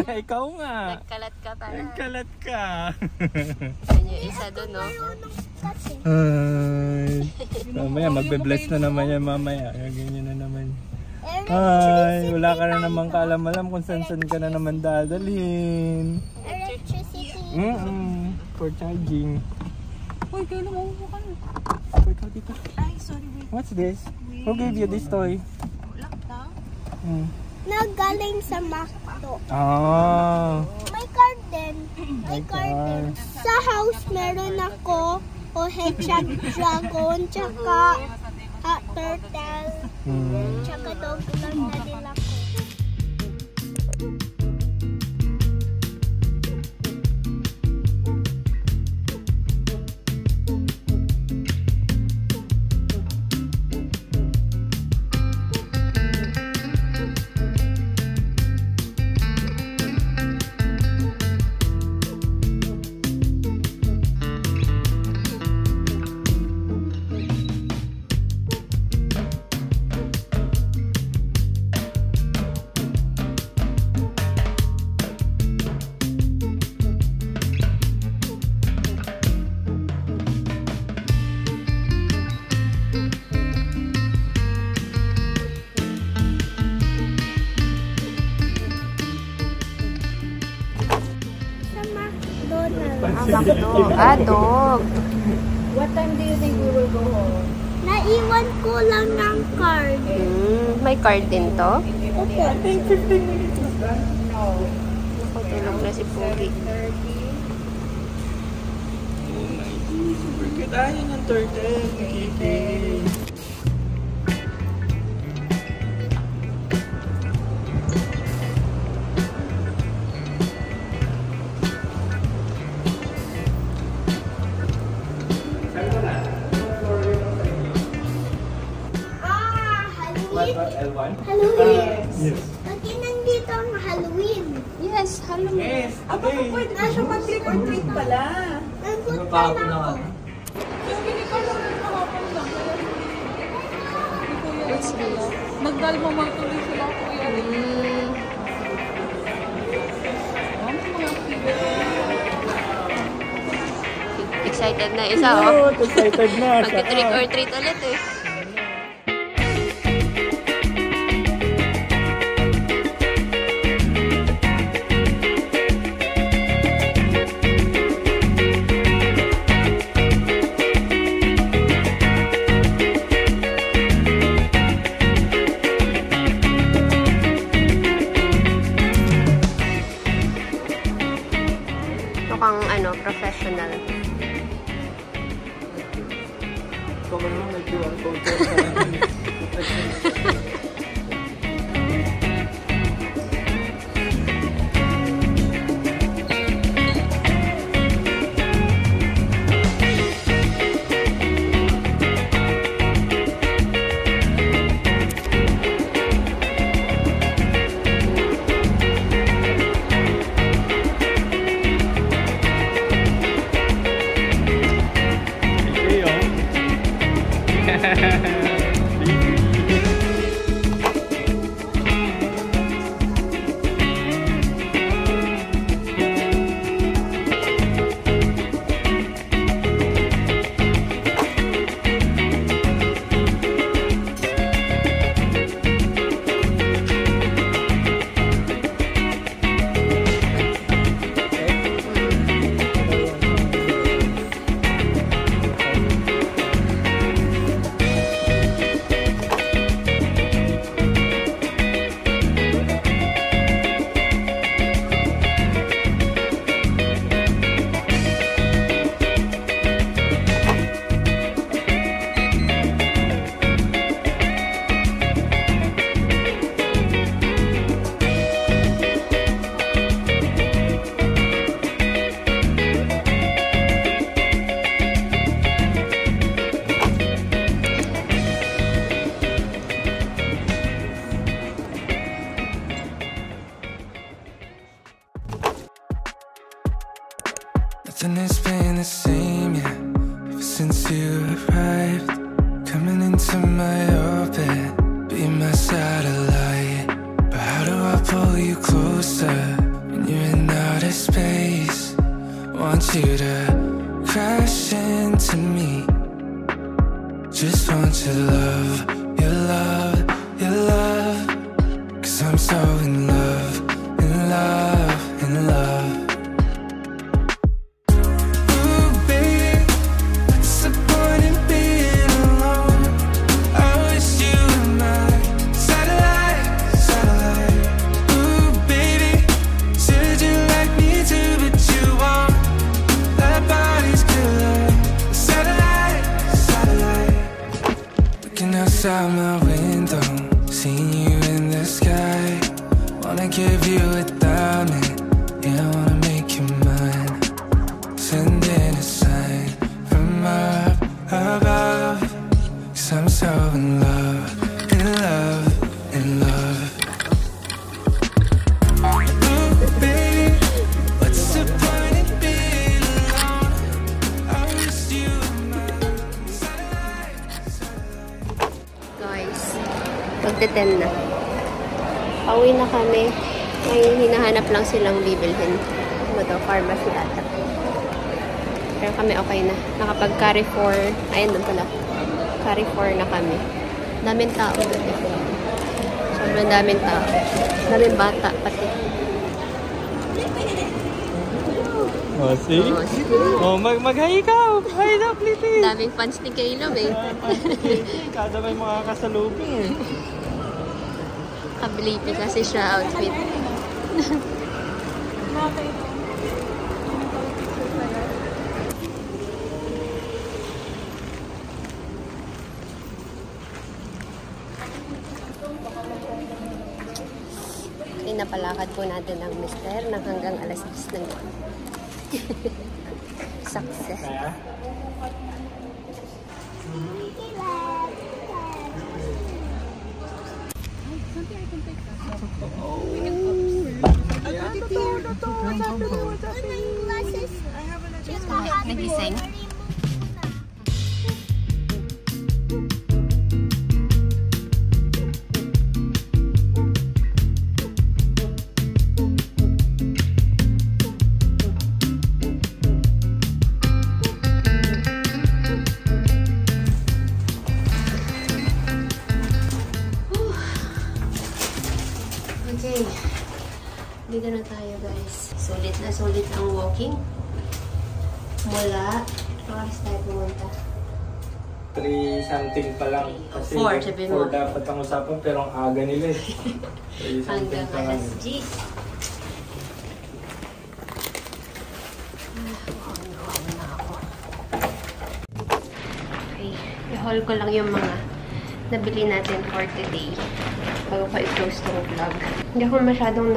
Ikaw nga. Nagkalat ka pala. Nagkalat ka. Yan yung isa doon, no? Ay. Mamaya, magbe-bless na naman yan mamaya. Ganyan na naman. Ay, wala ka na naman kaalam-alam kung saan ka na naman dadalhin. Electricity. For charging. Uy, kailan mo ka na? Wait, dito. Ay, sorry, wait. What's this? Who gave you this toy? Lockdown? Nagaling sa McDo. Ah. May card din. May card din. Sa house meron ako hedgehog, dragon, tsaka turtle. Tsaka dog lang na din ako. Dog. What time do you think we will go home? Naiwan ko lang ng card. May card din to? Opo. I think 15 minutes was done. No. Nakatulog na si Pogi. 7:30. Oh my God. Super good. Ayan yung turtle. Kiki. L1? Halloween. Yes. Pati nandito ang Halloween. Yes, Halloween. Yes. Baka pwede na siya mag-trick or treat pala. Nagpunta na ako. Yung binigay lang ng kahapon lang. What's this? Nagdalmamang tuloy sila, kuya. Excited na isa, oh. Excited na. Mag-trick or treat ulit, eh. Mukhang professional. Ikaw ba naman nag-QR code? Nothing has been the same, yeah, ever since you arrived. Coming into my orbit, be my satellite. But how do I pull you closer? you to crash into me. Just want your love, your love, your love. 'Cause I'm so in love, in love, in love. Ooh, baby, what's the point in being alone? I wish you were my satellite, satellite. Ooh, baby, said you like me too, but you won't. That body's killer, satellite, satellite. Looking outside my window, seeing you in the sky. Wanna give you a diamond, yeah, I wanna make you mine. Sending a sign from up above. 'Cause I'm so in love, in love, in love. Ooh, baby, what's the point in being alone? I wish you were mine. Guys, magte-10 na. Pauwi na kami. Ngayon, hinahanap lang silang bibilhin. Ano daw, pharmacy ata. Pero kami okay na. Nakapag-Carrefour. Ayan doon pala. Carrefour na kami. Daming tao doon. Sobrang daming tao. Daming bata pati. Oh, see? Oh, mag-hi ka! Hi na, please! Daming fans ni Caleb eh. Kada may mga kasalubing eh. Kablipi kasi siya outfit. Pinapalakad po natin ang mister ng hanggang alas 10 ng gabi. Success. Nagising? Okay. Dito na tayo, guys. Sulit na sulit ang walking. Mula, oras tayo pumunta. 3 something pa lang. Kasi 4, sabihin mo. 4 dapat ang usapan, pero ang aga nila eh. 3 something Hanggang pa lang. alas 10. Okay. I-haul ko lang yung mga nabili natin for today. Bago ko i-close tong vlog. Hindi ako masyadong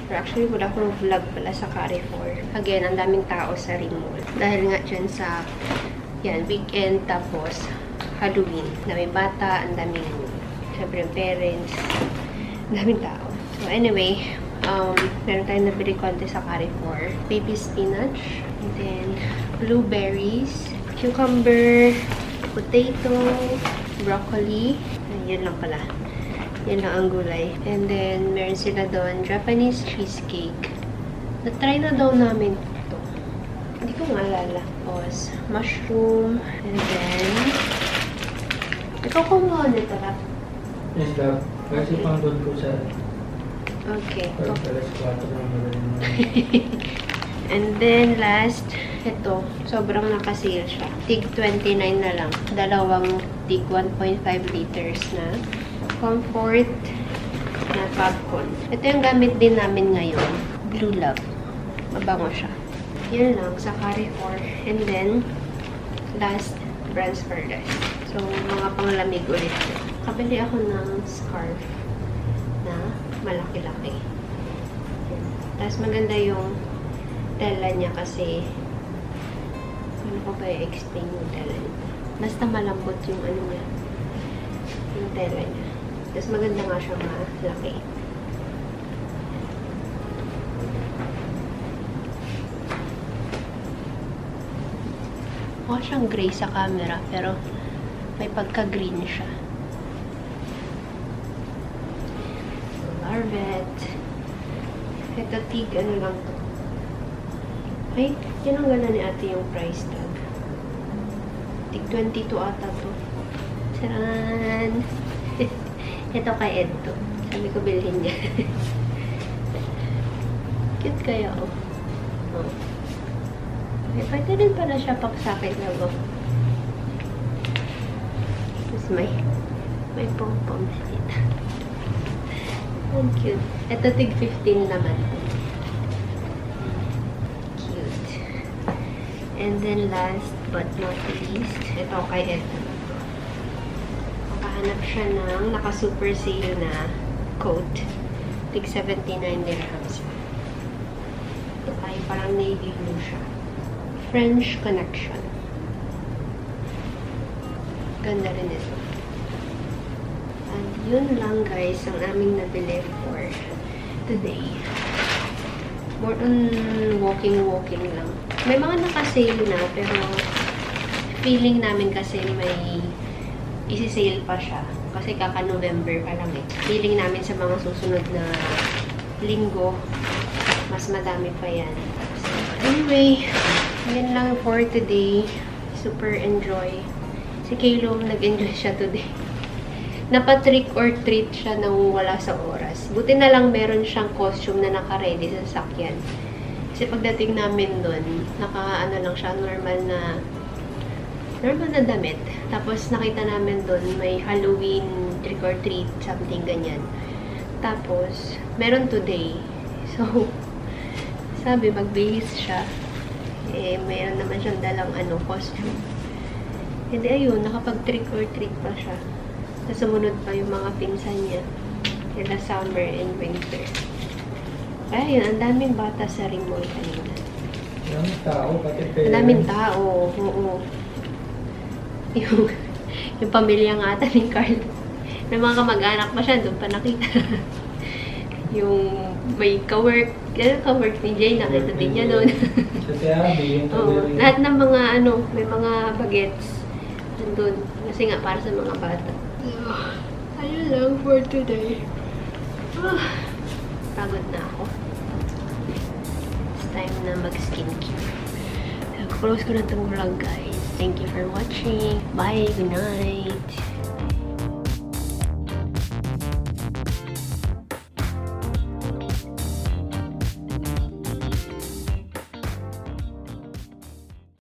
actually, wala akong vlog pala sa Carrefour. Again, ang daming tao sa Ring Mall. Dahil nga dyan sa, weekend, tapos Halloween. Ang daming bata, ang daming, syempre, parents. Ang daming tao. So, anyway, meron tayong nabili konti sa Carrefour. Baby spinach, and then blueberries, cucumber, potato, broccoli. Yun lang pala. Yan lang ang gulay. And then, meron sila doon, Japanese cheesecake. Na-try na daw namin ito. Hindi ko maalala. Tapos, mushroom. And then, ikaw kumuha nito lang. Yes, love. Kasi pang doon ko sa... Okay. Alas 4 na And then, last, ito. Sobrang nakasale siya. Tig 29 na lang. Dalawang tig 1.5 liters na Comfort na popcorn. Ito yung gamit din namin ngayon. Blue Love. Mabango siya. Yan lang sa Carrefour. And then, last, Brands Furnace. So, mga panglamig ulit. Kabili ako ng scarf na malaki-laki. Tapos maganda yung tela niya kasi ano ko ba i-explain yung tela niya? Basta malambot yung ano niya. Yung tela niya. Tapos maganda nga siya malaki. Mukha siyang gray sa camera, pero may pagka-green siya. Love it. Ito tig, ano lang to? Ay, tinanggalan ni ate yung price tag. Tig 22 ata to. Charan! Ito kay Ed to. Sabi ko bilhin niya. Cute kaya, oh. Oh. Okay, pwede din pala siya paksakit na go. Tapos may pom-poms dito. Ang cute. Ito tig 15 naman. Cute. And then last but not least, ito kay Ed. Makahanap siya ng naka-super sale na coat. Tig 79 dirhams. Ito ay parang navy blue siya. French Connection. Ganda rin ito. And yun lang guys ang aming nabili for today. More on walking lang. May mga naka-sale na pero feeling namin kasi may isi-sale pa siya. Kasi kaka-November pa lang eh. Feeling namin sa mga susunod na linggo mas madami pa yan. So, anyway, yan lang for today. Super enjoy. Si Kaylo, nag-enjoy siya today. Napa-trick or treat siya nang wala sa oras. Buti na lang meron siyang costume na naka-ready sa sasakyan. Kasi pagdating namin dun, naka-ano lang siya, normal na damit. Tapos nakita namin dun, may Halloween trick or treat, something ganyan. Tapos, meron today. So, sabi, magbihis siya. Eh, mayroon naman siyang dalang costume. Hindi, ayun, nakapag-trick or treat pa siya. Sumunod pa yung mga pinsan niya. Kila summer and winter. Ayun, ang daming bata sa ring mall kanina. Daming tao, pati pera. Ang daming tao, oo. Yung pamilya nga ata ni Carl. May mga kamag-anak pa siya, doon pa nakita. Yung may ka-work ni Jay, nakita din niya doon. Oo, lahat ng mga may mga bagets nandun. Kasi nga, para sa mga bata. So, ayun lang for today. Pagod na ako. It's time na mag-skincare. So, close ko na itong vlog, guys. Thank you for watching. Bye! Good night!